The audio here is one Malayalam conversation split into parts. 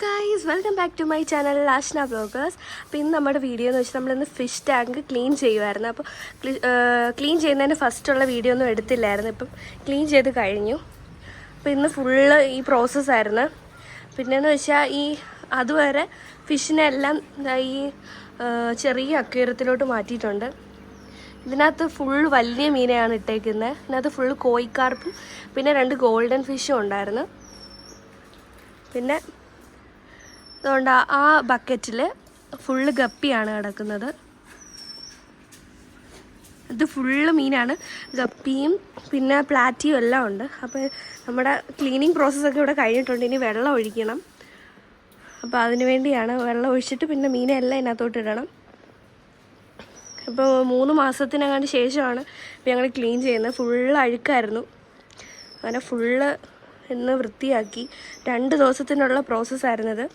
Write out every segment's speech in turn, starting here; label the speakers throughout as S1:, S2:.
S1: Guys, welcome back to my channel Ashna vloggers. അപ്പോൾ ഇന്ന് നമ്മുടെ വീഡിയോ എന്ന് വെച്ചാൽ നമ്മളിന്ന് ഫിഷ് ടാങ്ക് ക്ലീൻ ചെയ്യുമായിരുന്നു. അപ്പോൾ ക്ലീൻ ചെയ്യുന്നതിന് ഫസ്റ്റുള്ള വീഡിയോ ഒന്നും എടുത്തില്ലായിരുന്നു. ഇപ്പം ക്ലീൻ ചെയ്ത് കഴിഞ്ഞു. അപ്പോൾ ഇന്ന് ഫുള്ള് ഈ പ്രോസസ്സായിരുന്നു. പിന്നെയെന്ന് വെച്ചാൽ അതുവരെ ഫിഷിനെല്ലാം ഈ ചെറിയ അക്വേറിയത്തിലോട്ട് മാറ്റിയിട്ടുണ്ട്. ഇതിനകത്ത് ഫുൾ വലിയ മീനെയാണ് ഇട്ടേക്കുന്നത്. ഇതിനകത്ത് ഫുള്ള് കോയിക്കാർപ്പും പിന്നെ 2 ഗോൾഡൻ ഫിഷും ഉണ്ടായിരുന്നു. പിന്നെ അതുകൊണ്ട് ആ ബക്കറ്റിൽ ഫുള്ള് ഗപ്പിയാണ് കിടക്കുന്നത്. ഇത് ഫുള്ള് മീനാണ്, ഗപ്പിയും പിന്നെ പ്ലാറ്റിയും എല്ലാം ഉണ്ട്. അപ്പോൾ നമ്മുടെ ക്ലീനിങ് പ്രോസസ്സൊക്കെ ഇവിടെ കഴിഞ്ഞിട്ടുണ്ട്. ഇനി വെള്ളം ഒഴിക്കണം. അപ്പോൾ അതിന് വേണ്ടിയാണ് വെള്ളം ഒഴിച്ചിട്ട് പിന്നെ മീനെല്ലാം ഇതിനകത്തോട്ട് ഇടണം. ഇപ്പോൾ 3 മാസത്തിനങ്ങാണ്ട് ശേഷമാണ് ഞങ്ങൾ ക്ലീൻ ചെയ്യുന്നത്. ഫുള്ള് അഴുക്കായിരുന്നു. അങ്ങനെ ഫുള്ള് ഇന്ന് വൃത്തിയാക്കി. 2 ദിവസത്തിനുള്ള പ്രോസസ്സായിരുന്നത്.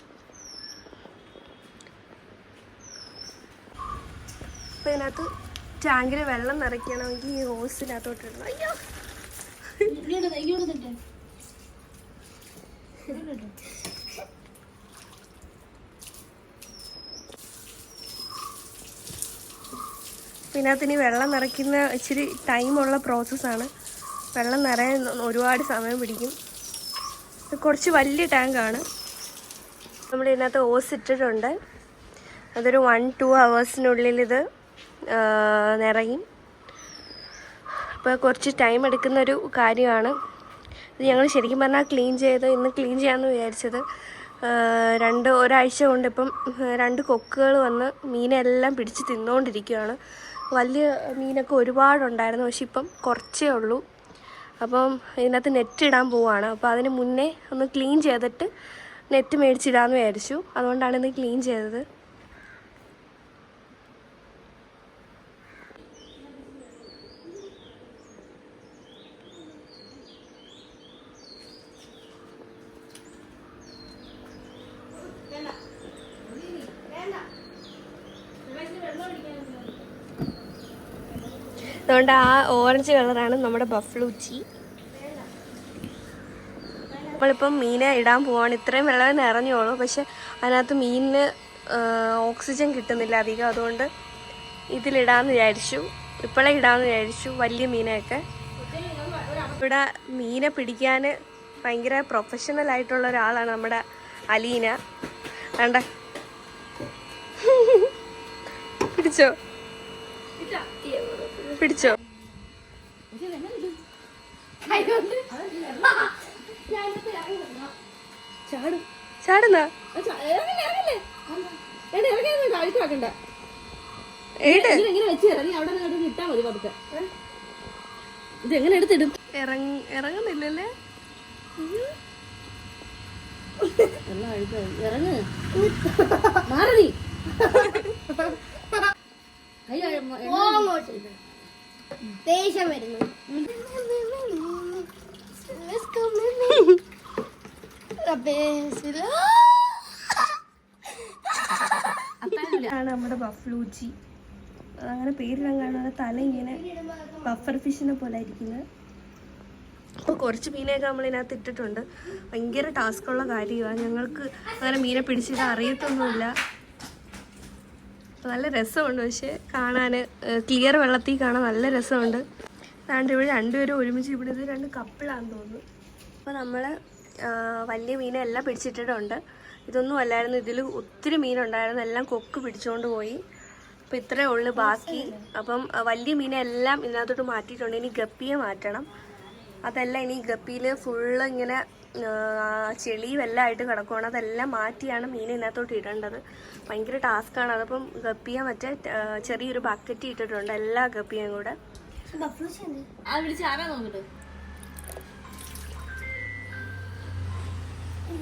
S1: അപ്പോൾ ഇതിനകത്ത് ടാങ്കിൽ വെള്ളം നിറയ്ക്കണമെങ്കിൽ ഈ ഹോസിനകത്തോട്ട് ഇടണം. അയ്യോ, ഇതിനകത്ത് ഇനി വെള്ളം നിറയ്ക്കുന്ന ഇച്ചിരി ടൈമുള്ള പ്രോസസ്സാണ്. വെള്ളം നിറയാൻ ഒരുപാട് സമയം പിടിക്കും. ഇത് കുറച്ച് വലിയ ടാങ്കാണ്. നമ്മൾ ഇതിനകത്ത് ഓസ് ഇട്ടിട്ടുണ്ട്. അതൊരു 1-2 ഹവേഴ്സിനുള്ളിൽ ഇത് നിറയും. അപ്പോൾ കുറച്ച് ടൈം എടുക്കുന്നൊരു കാര്യമാണ്. ഇത് ഞങ്ങൾ ശരിക്കും പറഞ്ഞാൽ ഇന്ന് ക്ലീൻ ചെയ്യാമെന്ന് വിചാരിച്ചത്. ഒരാഴ്ച കൊണ്ട് ഇപ്പം 2 കൊക്കുകൾ വന്ന് മീനെല്ലാം പിടിച്ച് തിന്നുകൊണ്ടിരിക്കുകയാണ്. വലിയ മീനൊക്കെ ഒരുപാടുണ്ടായിരുന്നു, പക്ഷെ ഇപ്പം കുറച്ചേ ഉള്ളൂ. അപ്പം ഇതിനകത്ത് നെറ്റ് ഇടാൻ പോവുകയാണ്. അപ്പോൾ അതിന് മുന്നേ ഒന്ന് ക്ലീൻ ചെയ്തിട്ട് നെറ്റ് മേടിച്ചിടാമെന്ന് വിചാരിച്ചു. അതുകൊണ്ടാണ് ഇന്ന് ക്ലീൻ ചെയ്തത്. അതുകൊണ്ട് ആ ഓറഞ്ച് കളറാണ് നമ്മുടെ ബഫ്ലൂച്ചി. നമ്മളിപ്പം മീനെ ഇടാൻ പോവാണ്. ഇത്രയും വെള്ളമേ നിറഞ്ഞോളൂ, പക്ഷെ അതിനകത്ത് മീനിന് ഓക്സിജൻ കിട്ടുന്നില്ല അധികം. അതുകൊണ്ട് ഇതിലിടാമെന്ന് വിചാരിച്ചു. ഇപ്പോഴേ ഇടാമെന്ന് വിചാരിച്ചു വലിയ മീനെയൊക്കെ. ഇവിടെ മീനെ പിടിക്കാൻ ഭയങ്കര പ്രൊഫഷണൽ ആയിട്ടുള്ള ഒരാളാണ് നമ്മുടെ അലീന. വേണ്ട, പിടിച്ചോ പിടിച്ചോ. ചാടുന്ന ഇതെങ്ങനെ എടുത്തിടും? ഇറങ്ങുന്നില്ലല്ലേ? ഇറങ്ങ്, മാറി. ദേഷ്യം വരുന്നു. ആണ് നമ്മുടെ ബഫ്ലൂച്ചി. അങ്ങനെ പേരിലങ്ങാണ്. തല ഇങ്ങനെ ബഫർ ഫിഷിനെ പോലെ ഇരിക്കുന്നത്. അപ്പോൾ കുറച്ച് മീനൊക്കെ നമ്മളിതിനകത്ത് ഇട്ടിട്ടുണ്ട്. ഭയങ്കര ടാസ്ക്കുള്ള കാര്യമാണ്. ഞങ്ങൾക്ക് അങ്ങനെ മീനെ പിടിച്ചിട്ട് അറിയത്തൊന്നുമില്ല. നല്ല രസമുണ്ട്, പക്ഷേ കാണാൻ ക്ലിയർ വെള്ളത്തിൽ കാണാൻ നല്ല രസമുണ്ട്. അതുകൊണ്ട് ഇവിടെ 2 പേരും ഒരുമിച്ച് ഇവിടെ 2 കപ്പിളാണെന്ന് തോന്നുന്നു. അപ്പോൾ നമ്മൾ വലിയ മീനെല്ലാം പിടിച്ചിട്ടിട്ടുണ്ട്. ഇതൊന്നും അല്ലായിരുന്നു, ഇതിൽ ഒത്തിരി മീനുണ്ടായിരുന്നു. എല്ലാം കൊക്ക് പിടിച്ചുകൊണ്ട് പോയി. അപ്പോൾ ഇത്രയേ ഉള്ളൂ ബാക്കി. അപ്പം വലിയ മീനെല്ലാം ഇതിനകത്തോട്ട് മാറ്റിയിട്ടുണ്ട്. ഇനി ഗപ്പിയെ മാറ്റണം. അതെല്ലാം ഇനി ഗപ്പിയിൽ ഫുള്ള് ഇങ്ങനെ ചെളിയും എല്ലാം ആയിട്ട് കിടക്കുകയാണ്. അതെല്ലാം മാറ്റിയാണ് മീൻ ഇതിനകത്തോട്ട് ഇടേണ്ടത്. ഭയങ്കര ടാസ്ക്കാണ്. അതപ്പം ഗപ്പിയെ മറ്റേ ചെറിയൊരു ബക്കറ്റ് ഇട്ടിട്ടുണ്ട്, എല്ലാ ഗപ്പിയും കൂടെ.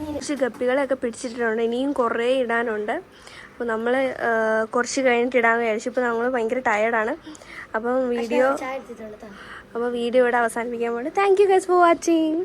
S1: കുറച്ച് ഗപ്പികളെയൊക്കെ പിടിച്ചിട്ടുണ്ട്. ഇനിയും കുറേ ഇടാനുണ്ട്. അപ്പോൾ നമ്മൾ കുറച്ച് കഴിഞ്ഞിട്ട് ഇടാമെന്ന് വിചാരിച്ചു. ഇപ്പോൾ നമ്മൾ ഭയങ്കര ടയേർഡാണ്. അപ്പം വീഡിയോ ഇവിടെ അവസാനിപ്പിക്കാൻ വേണ്ടി thank you guys for watching.